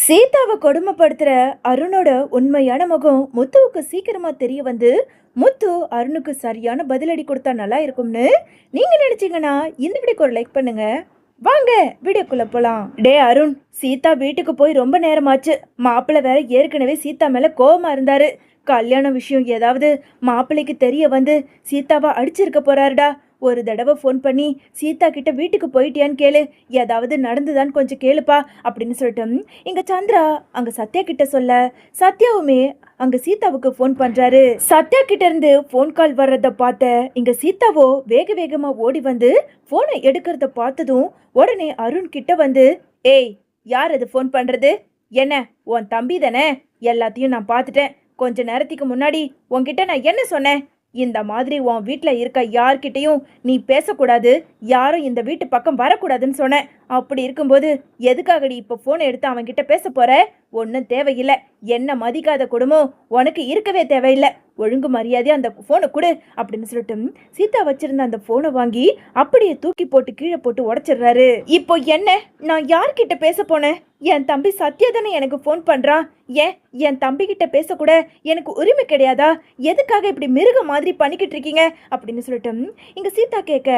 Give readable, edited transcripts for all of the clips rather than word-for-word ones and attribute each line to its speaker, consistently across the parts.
Speaker 1: சீதாவை கொடுமைப்படுத்துற அருணோட உண்மையான முகம் முத்துவுக்கு சீக்கிரமா தெரிய வந்து முத்து அருணுக்கு சரியான பதிலடி கொடுத்தா நல்லா இருக்கும்னு நீங்க நினைச்சீங்கன்னா இந்த வீடியோக்கு ஒரு லைக் பண்ணுங்க. வாங்க வீடியோக்குள்ள போலாம். டே அருண், சீதா வீட்டுக்கு போய் ரொம்ப நேரமாச்சு. மாப்பிள்ளை வேற ஏற்கனவே சீதா மேல கோவமா இருந்தாரு. கல்யாண விஷயம் ஏதாவது மாப்பிள்ளைக்கு தெரிய வந்து சீதாவை அடிச்சிருக்க போறாருடா. ஒரு தடவை ஃபோன் பண்ணி சீதா கிட்ட வீட்டுக்கு போயிட்டியான்னு கேளு, ஏதாவது நடந்துதான் கொஞ்சம் கேளுப்பா அப்படின்னு சொல்லிட்டு இங்க சந்திரா அங்க சத்யா கிட்ட சொல்ல, சத்யாவுமே அங்க சீதாவுக்கு ஃபோன் பண்றாரு. சத்யா கிட்ட இருந்து ஃபோன் கால் வர்றத பார்த்த இங்க சீதாவோ வேக வேகமா ஓடி வந்து போனை எடுக்கிறத பார்த்ததும் உடனே அருண் கிட்ட வந்து, ஏய் யார் அது ஃபோன் பண்றது? என்ன உன் தம்பி தானே? எல்லாத்தையும் நான் பார்த்துட்டேன். கொஞ்ச நேரத்துக்கு முன்னாடி உன்கிட்ட நான் என்ன சொன்னேன்? இந்த மாதிரி உன் வீட்டில் இருக்க யார்கிட்டையும் நீ பேசக்கூடாது, யாரும் இந்த வீட்டு பக்கம் வரக்கூடாதுன்னு சொன்னேன். அப்படி இருக்கும்போது எதுக்காகடி இப்போ ஃபோனை எடுத்து அவன்கிட்ட பேச போற? ஒன்றும் தேவையில்லை. என்ன மதிக்காத குடும்பம் உனக்கு இருக்கவே தேவையில்லை. ஒழுங்கு மரியாதையா அந்த ஃபோனை கொடு அப்படின்னு சொல்லிட்டு சீதா வச்சிருந்த அந்த ஃபோனை வாங்கி அப்படியே தூக்கி போட்டு கீழே போட்டு உடச்சிடுறாரு. இப்போ என்ன, நான் யார்கிட்ட பேச போனேன்? என் தம்பி சத்யா தானே எனக்கு ஃபோன் பண்றான். ஏன் என் தம்பி கிட்ட பேசக்கூட எனக்கு உரிமை கிடையாதா? எதுக்காக இப்படி மிருக மாதிரி பண்ணிக்கிட்டு இருக்கீங்க அப்படின்னு சொல்லிட்டு இங்க சீதா கேட்க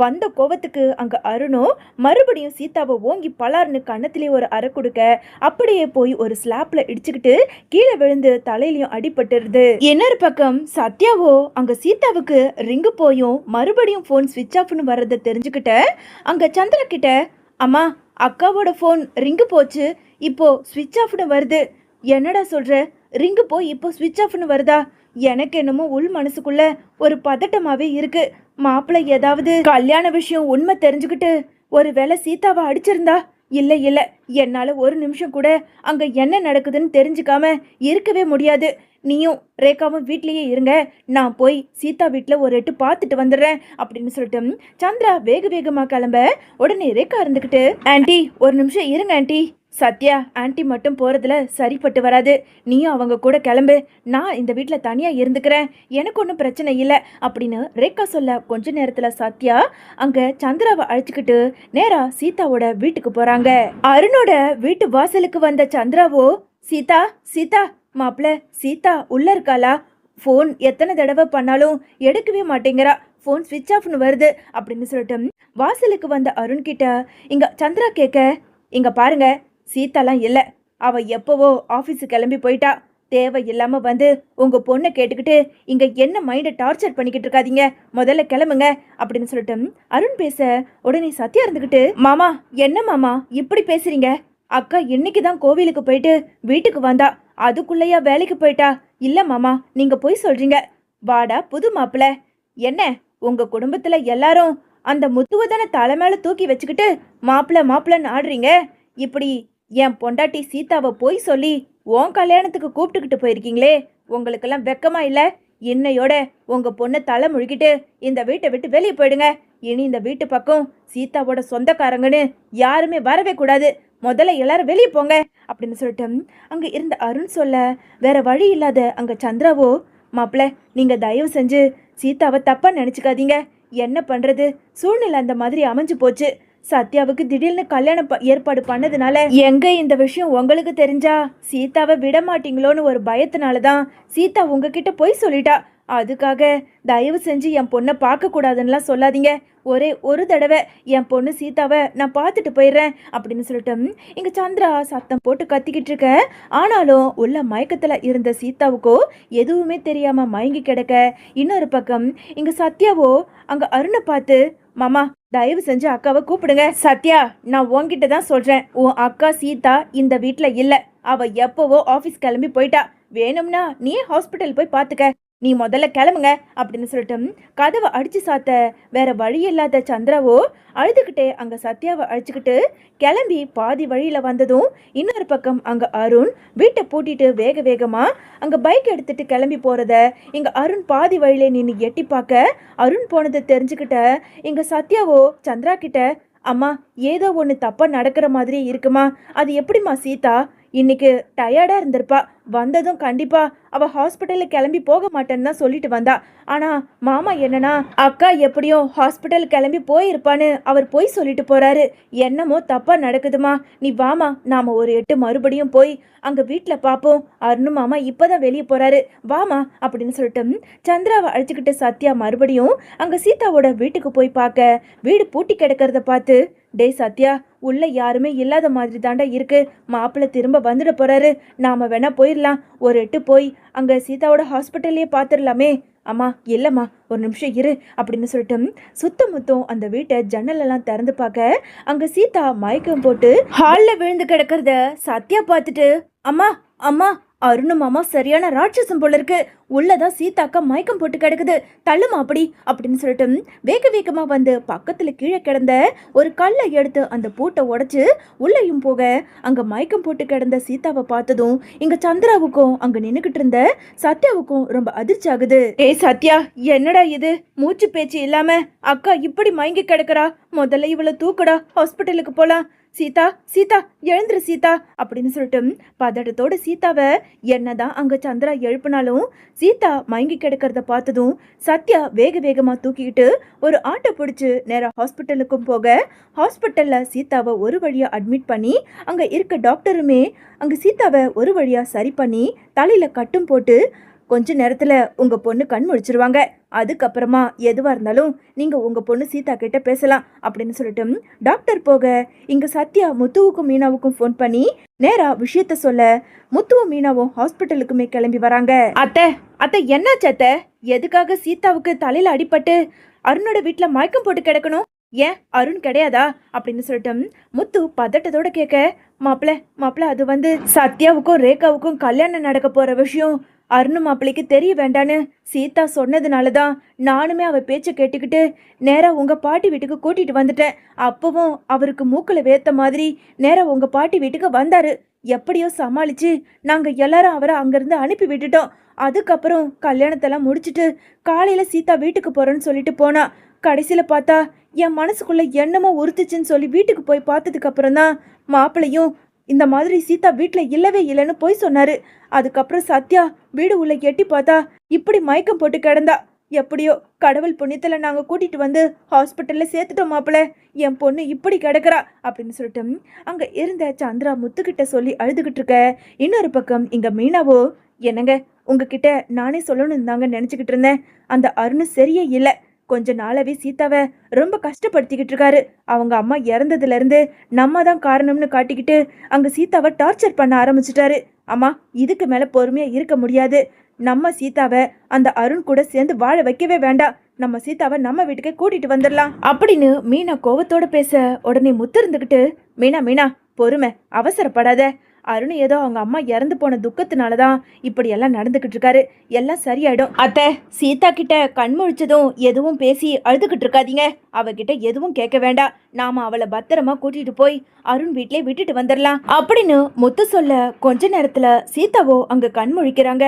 Speaker 1: வந்த கோவத்துக்கு அங்க அருணும் மறுபடியும் சீதாவை ஓங்கி பலார்னு கண்ணத்திலே ஒரு அறை கொடுக்க அப்படியே போய் ஒரு ஸ்லாப்ல இடிச்சுக்கிட்டு கீழே விழுந்து தலையிலையும் அடிபட்டுருது. இன்னொரு பக்கம் சத்யாவோ அங்க சீதாவுக்கு ரிங்கு போயும் மறுபடியும் போன் ஸ்விட்ச் ஆஃப்னு வர்றதை தெரிஞ்சுக்கிட்ட அங்க சந்திர கிட்ட, அம்மா அக்காவோட ஃபோன் ரிங்கு போச்சு, இப்போ ஸ்விட்ச் ஆஃப்னு வருது. என்னடா சொல்ற? ரிங்கு போய் இப்போ ஸ்விட்ச் ஆஃப்னு வருதா? எனக்கு என்னமோ உள் மனசுக்குள்ள ஒரு பதட்டமாவே இருக்கு. மாப்பிள்ளை ஏதாவது கல்யாண விஷயம் உண்மை தெரிஞ்சுக்கிட்டு ஒருவேளை சீதாவை அடிச்சிருந்தா? இல்லை இல்லை, என்னால் ஒரு நிமிஷம் கூட அங்கே என்ன நடக்குதுன்னு தெரிஞ்சுக்காம இருக்கவே முடியாது. நீயும் ரேகாவும் வீட்லேயே இருங்க, நான் போய் சீதா வீட்டில் ஒரு எட்டு பார்த்துட்டு வந்துடுறேன் அப்படின்னு சொல்லிட்டு சந்திரா வேக வேகமாக கிளம்ப உடனே ரேகா இருந்துக்கிட்டு, ஆண்டி ஒரு நிமிஷம் இருங்க ஆண்டி, சத்யா ஆண்டி மட்டும் போகிறதுல சரிப்பட்டு வராது. நீயும் அவங்க கூட கிளம்பு, நான் இந்த வீட்டில் தனியாக இருந்துக்கிறேன், எனக்கு ஒன்றும் பிரச்சனை இல்லை அப்படின்னு ரேகா சொல்ல கொஞ்ச நேரத்தில் சத்யா அங்கே சந்திராவை அழைச்சிக்கிட்டு நேராக சீதாவோட வீட்டுக்கு போகிறாங்க. அருணோட வீட்டு வாசலுக்கு வந்த சந்திராவோ, சீதா சீதா, மாப்பிள்ள சீதா உள்ள இருக்காளா? ஃபோன் எத்தனை தடவை பண்ணாலும் எடுக்கவே மாட்டேங்கிறா, ஃபோன் ஸ்விட்ச் ஆஃப்னு வருது அப்படின்னு சொல்லிட்டு வாசலுக்கு வந்த அருண் கிட்ட இங்க சந்திரா கேட்க, இங்க பாருங்க சீதாலாம் இல்லை, அவ எப்பவோ ஆஃபீஸுக்கு கிளம்பி போயிட்டா. தேவையில்லாம வந்து உங்க பொண்ணை கேட்டுக்கிட்டு இங்க என்ன மைண்டை டார்ச்சர் பண்ணிக்கிட்டு இருக்காதீங்க, முதல்ல கிளம்புங்க அப்படின்னு சொல்லிட்டு அருண் பேச உடனே சத்யா இருந்துக்கிட்டு, மாமா என்ன மாமா இப்படி பேசுறீங்க? அக்கா இன்னைக்கு தான் கோவிலுக்கு போயிட்டு வீட்டுக்கு வந்தா, அதுக்குள்ளையா வேலைக்கு போயிட்டா? இல்ல மாமா, நீங்க போய் சொல்றீங்க. வாடா புது மாப்பிள்ள, என்ன உங்க குடும்பத்துல எல்லாரும் அந்த முத்துவை தானே தலை மேல தூக்கி வச்சுக்கிட்டு மாப்பிள்ள மாப்பிள்ளன்னு ஆடுறீங்க. இப்படி என் பொண்டாட்டி சீதாவை போய் சொல்லி உன் கல்யாணத்துக்கு கூப்பிட்டுக்கிட்டு போயிருக்கீங்களே, உங்களுக்கெல்லாம் வெக்கமா இல்ல? இன்னையோட உங்க பொண்ணை தலை முழுக்கிட்டு இந்த வீட்டை விட்டு வெளியே போயிடுங்க. இனி இந்த வீட்டு பக்கம் சீதாவோட சொந்தக்காரங்கன்னு யாருமே வரவே கூடாது. முதல்ல எல்லாரும் வெளியே போங்க அப்படின்னு சொல்லிட்டு அங்க இருந்த அருண் சொல்ல வேற வழி இல்லாத அங்க சந்திராவோ, மாப்பிள்ள நீங்க தயவு செஞ்சு சீதாவை தப்பா நினைச்சுக்காதீங்க. என்ன பண்றது, சூழ்நிலை அந்த மாதிரி அமைஞ்சு போச்சு. சத்யாவுக்கு திடீர்னு கல்யாணம் ஏற்பாடு பண்ணதுனால எங்க இந்த விஷயம் உங்களுக்கு தெரிஞ்சா சீதாவை விட மாட்டீங்களோன்னு ஒரு பயத்தினாலதான் சீதா உங்ககிட்ட போய் சொல்லிட்டா. அதுக்காக தயவு செஞ்சு என் பொண்ணை பார்க்க கூடாதுன்னெலாம் சொல்லாதீங்க. ஒரே ஒரு தடவை என் பொண்ணு சீதாவை நான் பார்த்துட்டு போயிடுறேன் அப்படின்னு சொல்லிட்டு இங்க சந்திரா சத்தம் போட்டு கத்திக்கிட்டு இருக்க. ஆனாலும் உள்ள மயக்கத்துல இருந்த சீதாவுக்கோ எதுவுமே தெரியாம மயங்கி கிடக்க. இன்னொரு பக்கம் இங்க சத்யாவோ அங்க அருணை பார்த்து, மாமா தயவு செஞ்சு அக்காவை கூப்பிடுங்க. சத்யா நான் உன்கிட்ட தான் சொல்றேன், உன் அக்கா சீதா இந்த வீட்டுல இல்ல, அவ எப்பவோ ஆபீஸ் கிளம்பி போயிட்டா. வேணும்னா நீ ஹாஸ்பிட்டல் போய் பாத்துக்க, நீ முதல்ல கிளம்புங்க அப்படின்னு சொல்லிட்டு கதவை அடிச்சு சாத்த வேற வழி இல்லாத சந்திராவோ அழுதுகிட்டே அங்க சத்யாவை அழைச்சிக்கிட்டு கிளம்பி பாதி வழியில வந்ததும் இன்னொரு பக்கம் அங்க அருண் வீட்டை பூட்டிட்டு வேக வேகமா அங்க பைக் எடுத்துட்டு கிளம்பி போறத இங்க அருண் பாதி வழியில நின்று எட்டி பார்க்க அருண் போனதை தெரிஞ்சுக்கிட்ட இங்க சத்யாவோ சந்திரா கிட்ட, அம்மா ஏதோ ஒன்று தப்பா நடக்கிற மாதிரி இருக்குமா? அது எப்படிம்மா சீதா? இன்னைக்கு டயர்டா இருந்திருப்பா. வந்ததும் கண்டிப்பா அவ ஹாஸ்பிட்டலுக்கு கிளம்பி போக மாட்டேன்னு தான் சொல்லிட்டு வந்தா. ஆனா மாமா என்னன்னா, அக்கா எப்படியும் ஹாஸ்பிட்டல் கிளம்பி போயிருப்பான்னு அவர் போய் சொல்லிட்டு போறாரு. என்னமோ தப்பா நடக்குதுமா. நீ வாமா, நாம ஒரு எட்டு மறுபடியும் போய் அங்க வீட்டுல பாப்போம். அருண் மாமா இப்பதான் வெளியே போறாரு, வாமா அப்படின்னு சொல்லிட்டு சந்திராவை அழைச்சுக்கிட்டு சத்யா மறுபடியும் அங்க சீதாவோட வீட்டுக்கு போய் பார்க்க வீடு பூட்டி கிடக்கிறத பார்த்து, டேய் சத்யா, உள்ள யாருமே இல்லாத மாதிரி தாண்டா இருக்கு. மாப்பிள்ளை திரும்ப வந்துட போறாரு. நாம வேணா போயிடலாம். ஒரு எட்டு போய் அங்க சீதாவோட ஹாஸ்பிட்டல்லையே பார்த்துடலாமே. அம்மா இல்லம்மா, ஒரு நிமிஷம் இரு அப்படின்னு சொல்லிட்டு சுத்தமுத்தம் அந்த வீட்டை ஜன்னலெல்லாம் திறந்து பார்க்க அங்க சீதா மயக்கம் போட்டு ஹால்ல விழுந்து கிடக்கிறத சத்யா பார்த்துட்டு, அம்மா அம்மா, அருண் மாமா சரியான ராட்சசம் போல இருக்கு. உள்ளதான் சீதாக்கா மயக்கம் போட்டு கிடக்குது, தள்ளுமா அப்படி அப்படின்னு சொல்லிட்டு வேக வேகமா வந்து பக்கத்துல கீழே கிடந்த ஒரு கல்லை எடுத்து அந்த பூட்டை உடைச்சு உள்ளேயும் போக அங்க மயக்கம் போட்டு கிடந்த சீதாவை பார்த்ததும் இங்க சந்திராவுக்கும் அங்க நின்னுகிட்டு இருந்த சத்யாவுக்கும் ரொம்ப அதிர்ச்சி ஆகுது. ஏய் சத்யா, என்னடா இது? மூச்சு பேச்சு இல்லாம அக்கா இப்படி மயங்கி கிடக்குறா. முதல்ல இவளை தூக்குடா, ஹாஸ்பிட்டலுக்கு போலாம். சீதா சீதா எழுந்துரு சீதா அப்படின்னு சொல்லிட்டு பதட்டத்தோட சீதாவை என்னதான் அங்க சந்திரா எழுப்பினாலும் சீதா மயங்கி கிடக்கிறத பார்த்ததும் சத்யா வேக வேகமா தூக்கிக்கிட்டு ஒரு ஆட்டோ பிடிச்சு நேரா ஹாஸ்பிட்டலுக்கும் போக ஹாஸ்பிட்டல்ல சீதாவை ஒரு வழியா அட்மிட் பண்ணி அங்க இருக்க டாக்டருமே அங்க சீதாவை ஒரு வழியா சரி பண்ணி தலையில கட்டும் போட்டு கொஞ்ச நேரத்துல உங்க பொண்ணு கண் முழிச்சிருவாங்க. அதுக்கப்புறமா எதுவா இருந்தாலும் நீங்க உங்க பொண்ணு சீதா கிட்ட பேசலாம் அப்படின்னு சொல்லிட்டு டாக்டர் போக இங்க சத்யா முத்துவுக்கும் மீனாவுக்கும் ஃபோன் பண்ணி நேரா விஷயத்த சொல்ல முத்துவும் மீனாவும் ஹாஸ்பிட்டலுக்குமே கிளம்பி வராங்க. அத்தை அத்தை என்னாச்சு அத்தை? எதுக்காக சீதாவுக்கு தலையில அடிபட்டு அருணோட வீட்டுல மயக்கம் போட்டு கிடக்கணும்? ஏன் அருண் கிடையாதா அப்படின்னு சொல்லிட்டு முத்து பதட்டத்தோட கேட்க, மாப்பிள்ள அது வந்து சத்யாவுக்கும் ரேகாவுக்கும் கல்யாணம் நடக்க போற விஷயம் அருண் மாப்பிள்ளைக்கு தெரிய வேண்டான்னு சீதா சொன்னதுனால தான் நானுமே அவ பேச்சை கேட்டுக்கிட்டு நேரா உங்க பாட்டி வீட்டுக்கு கூட்டிட்டு வந்துட்டேன். அப்பவும் அவருக்கு மூக்கில் வேத்த மாதிரி நேரா உங்க பாட்டி வீட்டுக்கு வந்தாரு. எப்படியோ சமாளிச்சு நாங்க எல்லாரும் அவரை அங்கிருந்து அனுப்பி விட்டுட்டோம். அதுக்கப்புறம் கல்யாணத்தெல்லாம் முடிச்சுட்டு காலையில சீதா வீட்டுக்கு போறேன்னு சொல்லிட்டு போனா. கடைசியில பார்த்தா என் மனசுக்குள்ள என்னமோ உறுத்துச்சுன்னு சொல்லி வீட்டுக்கு போய் பார்த்ததுக்கு அப்புறம் தான் மாப்பிள்ளையும் இந்த மாதிரி சீதா வீட்டில் இல்லவே இல்லைன்னு போய் சொன்னாரு. அதுக்கப்புறம் சத்யா வீடு உள்ள எட்டி பார்த்தா இப்படி மயக்கம் போட்டு கிடந்தா. எப்படியோ கடவுள் புண்ணியத்தில் நாங்கள் கூட்டிட்டு வந்து ஹாஸ்பிட்டலில் சேர்த்துட்டோம் மாப்பிள்ள. என் பொண்ணு இப்படி கிடக்குறா அப்படின்னு சொல்லிட்டு அங்கே இருந்த சந்திரா முத்துக்கிட்ட சொல்லி அழுதுகிட்டு இருக்க. இன்னொரு பக்கம் இங்கே மீனாவோ, என்னங்க உங்ககிட்ட நானே சொல்லணும்னு தாங்க நினச்சிக்கிட்டு இருந்தேன். அந்த அருண் சரியே இல்லை. கொஞ்ச நாளாவே சீதாவை ரொம்ப கஷ்டப்படுத்திக்கிட்டு இருக்காரு. அவங்க அம்மா இறந்ததுல இருந்து நம்ம தான் காரணம்னு காட்டிக்கிட்டு அங்க சீதாவை டார்ச்சர் பண்ண ஆரம்பிச்சிட்டாரு. அம்மா இதுக்கு மேல பொறுமையா இருக்க முடியாது. நம்ம சீதாவை அந்த அருண் கூட சேர்ந்து வாழ வைக்கவே வேண்டாம். நம்ம சீதாவை நம்ம வீட்டுக்கே கூட்டிட்டு வந்துடலாம் அப்படின்னு மீனா கோவத்தோட பேச உடனே முத்து இருந்துகிட்டு, மீனா பொறுமை, அவசரப்படாத. அருண் ஏதோ அவங்க அம்மா இறந்து போன துக்கத்தினாலதான் இப்படி எல்லாம் நடந்துகிட்டு இருக்காரு. எல்லாம் சரியாயிடும். அத்தை, சீதா கிட்ட கண் முழிச்சதும் எதுவும் பேசி அழுதுகிட்டு இருக்காதீங்க. அவகிட்ட எதுவும் கேட்க வேண்டாம். நாம அவளை பத்திரமா கூட்டிட்டு போய் அருண் வீட்லயே விட்டுட்டு வந்துடலாம் அப்படின்னு முத்து சொல்ல கொஞ்ச நேரத்துல சீதாவோ அங்க கண் முழிக்கிறாங்க.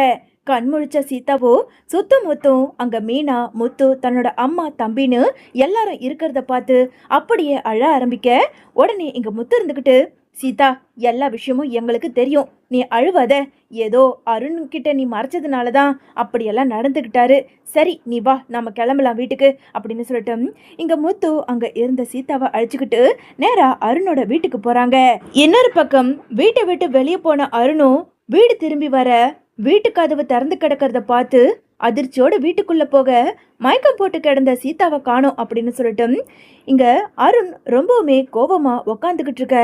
Speaker 1: கண் முழிச்ச சீதாவோ சுத்தமுத்தும் அங்க மீனா முத்து தன்னோட அம்மா தம்பின்னு எல்லாரும் இருக்கிறத பார்த்து அப்படியே அழ ஆரம்பிக்க உடனே இங்க முத்து இருந்துகிட்டு, சீதா எல்லா விஷயமும் எங்களுக்கு தெரியும், நீ அழுவாத. ஏதோ அருண் கிட்ட நீ மறைச்சதுனால தான் அப்படியெல்லாம் நடந்துக்கிட்டாரு. சரி நீ வா, நம்ம கிளம்பலாம் வீட்டுக்கு அப்படின்னு சொல்லிட்டு இங்க முத்து அங்க இருந்த சீதாவை அழைச்சிக்கிட்டு நேரா அருணோட வீட்டுக்கு போறாங்க. இன்னொரு பக்கம் வீட்டை விட்டு வெளியே போன அருணும் வீடு திரும்பி வர வீட்டு கதவு திறந்து கிடக்கிறத பார்த்து அதிர்ச்சியோட வீட்டுக்குள்ள போக மயக்கம் போட்டு கிடந்த சீதாவை காணோம் அப்படின்னு சொல்லிட்டு இங்க அருண் ரொம்பவுமே கோபமா உக்காந்துக்கிட்டு இருக்க.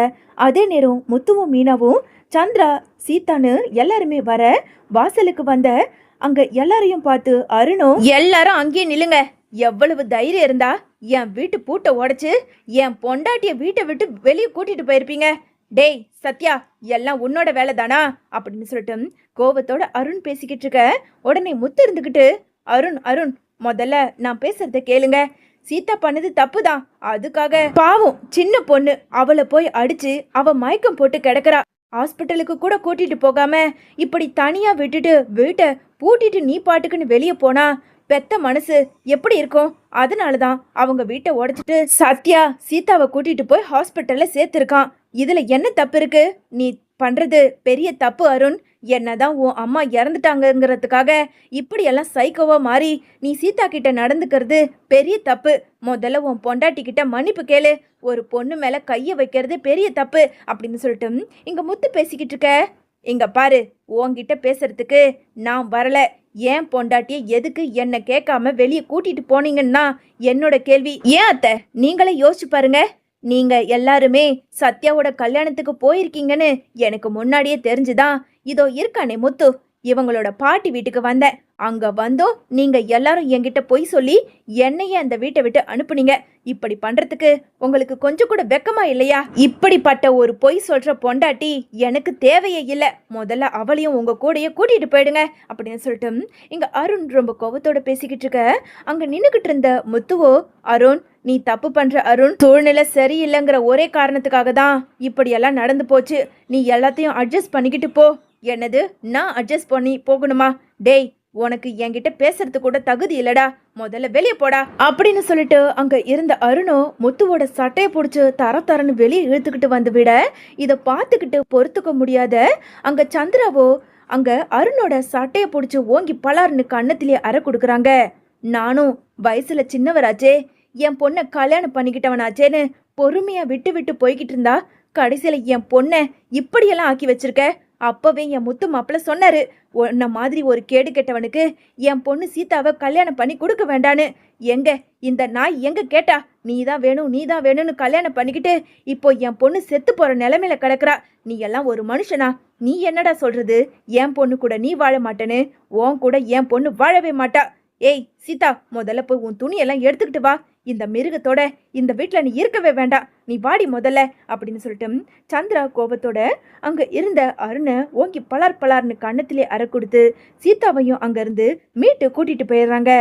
Speaker 1: அதே நேரம் முத்துவும் மீனாவும் சந்திரா சீதான்னு எல்லாருமே வர வாசலுக்கு வந்த அங்க எல்லாரையும் பார்த்து அருணும், எல்லாரும் அங்கேயே நில்லுங்க. எவ்வளவு தைரியம் இருந்தா என் வீட்டு பூட்டை உடைச்சு என் பொண்டாட்டிய வீட்டை விட்டு வெளியே கூட்டிட்டு போயிருப்பீங்க. டேய் சத்யா, எல்லாம் உன்னோட வேலை தானா அப்படின்னு சொல்லிட்டு கோபத்தோட அருண் பேசிக்கிட்டு இருக்க. உடனே முத்து இருந்துக்கிட்டு, அருண் முதல்ல நான் பேசுறத கேளுங்க. சீதா பண்ணது தப்புதான். அதுக்காக பாவம் சின்ன பொண்ணு, அவளை போய் அடிச்சு அவ மயக்கம் போட்டு கிடக்குறா. ஹாஸ்பிட்டலுக்கு கூட கூட்டிட்டு போகாம இப்படி தனியா விட்டுட்டு வீட்டை பூட்டிட்டு நீ பாட்டுக்குன்னு வெளியே போனா பெத்த மனசு எப்படி இருக்கும்? அதனாலதான் அவங்க வீட்டை உடைச்சிட்டு சத்யா சீதாவை கூட்டிட்டு போய் ஹாஸ்பிட்டல்ல சேர்த்திருக்கான். இதுல என்ன தப்பு இருக்கு? நீ பண்றது பெரிய தப்பு அருண். என்னதான் உன் அம்மா இறந்துட்டாங்கங்கிறதுக்காக இப்படியெல்லாம் சைக்கோவா மாறி நீ சீதா கிட்ட நடந்துக்கிறது பெரிய தப்பு. முதல்ல உன் பொண்டாட்டி கிட்ட மன்னிப்பு கேளு. ஒரு பொண்ணு மேல கைய வைக்கிறது பெரிய தப்பு அப்படின்னு சொல்லிட்டு இங்க முத்து பேசிக்கிட்டு இருக்க. இங்க பாரு, உன்கிட்ட பேசுறதுக்கு நான் வரல. ஏன் பொண்டாட்டிய எதுக்கு என்ன கேட்காம வெளியே கூட்டிட்டு போனீங்கன்னா என்னோட கேள்வி. ஏன் அத்தை, நீங்களே யோசிச்சு பாருங்க. நீங்க எல்லாருமே சத்யாவோட கல்யாணத்துக்கு போயிருக்கீங்கன்னு எனக்கு முன்னாடியே தெரிஞ்சுதான் இதோ இருக்கானே முத்து, இவங்களோட பாட்டி வீட்டுக்கு வந்தேன். அங்க வந்தும் நீங்க எல்லாரும் என்கிட்ட பொய் சொல்லி என்னையே அந்த வீட்டை விட்டு அனுப்புனீங்க. இப்படி பண்றதுக்கு உங்களுக்கு கொஞ்சம் கூட வெக்கமா இல்லையா? இப்படிப்பட்ட ஒரு பொய் சொல்ற பொண்டாட்டி எனக்கு தேவையே இல்லை. முதல்ல அவளையும் உங்க கூடயே கூட்டிட்டு போயிடுங்க அப்படின்னு சொல்லிட்டு இங்க அருண் ரொம்ப கோவத்தோட பேசிக்கிட்டு இருக்க. அங்க நின்னுகிட்டு இருந்த முத்துவோ, அருண் நீ தப்பு பண்ற அருண். சூழ்நிலை சரியில்லைங்கிற ஒரே காரணத்துக்காக தான் இப்படியெல்லாம் நடந்து போச்சு. நீ எல்லாத்தையும் அட்ஜஸ்ட் பண்ணிக்கிட்டு போ. என்னது, நான் அட்ஜஸ்ட் பண்ணி போகணுமா? டேய், உனக்கு என்கிட்ட பேசுறது கூட தகுதி இல்லடா, முதல்ல வெளியே போடா அப்படின்னு சொல்லிட்டு அங்க இருந்த அருணோ முத்துவோட சட்டையை பிடிச்சு தரன்னு வெளியே இழுத்துக்கிட்டு வந்து விட, இதை பார்த்துக்கிட்டு பொறுத்துக்க முடியாத அங்க சந்திராவோ அங்க அருணோட சட்டையை பிடிச்சு ஓங்கி பலார்னு கன்னத்திலே அற கொடுக்குறாங்க. நானும் வயசுல சின்னவராச்சே, என் பொண்ணை கல்யாணம் பண்ணிக்கிட்டவனாச்சேன்னு பொறுமையா விட்டு விட்டு போய்கிட்டு இருந்தா கடைசியில என் பொண்ணை இப்படியெல்லாம் ஆக்கி வச்சிருக்க. அப்பவே என் முத்து மாப்பிள்ள சொன்னாரு, உன்ன மாதிரி ஒரு கேடு கெட்டவனுக்கு என் பொண்ணு சீதாவை கல்யாணம் பண்ணி கொடுக்க வேண்டான்னு. எங்க இந்த நாய் எங்க கேட்டா? நீதான் வேணும் நீதான் வேணும்னு கல்யாணம் பண்ணிக்கிட்டு இப்போ என் பொண்ணு செத்து போற நிலைமையில கிடக்குறா. நீ எல்லாம் ஒரு மனுஷனா? நீ என்னடா சொல்றது? என் பொண்ணு கூட நீ வாழ மாட்டேன்னு? உன் கூட என் பொண்ணு வாழவே மாட்டா. ஏய் சீதா, முதல்ல போய் உன் துணியெல்லாம் எடுத்துக்கிட்டு வா. இந்த மிருகத்தோட இந்த வீட்டில் நீ இருக்கவே வேண்டாம். நீ வாடி முதல்ல அப்படின்னு சொல்லிட்டு சந்திரா கோபத்தோட அங்க இருந்த அருணை ஓங்கி பலார்னு கன்னத்திலே அற கொடுத்து சீதாவையும் அங்க இருந்து மீட்டு கூட்டிட்டு போயிடுறாங்க.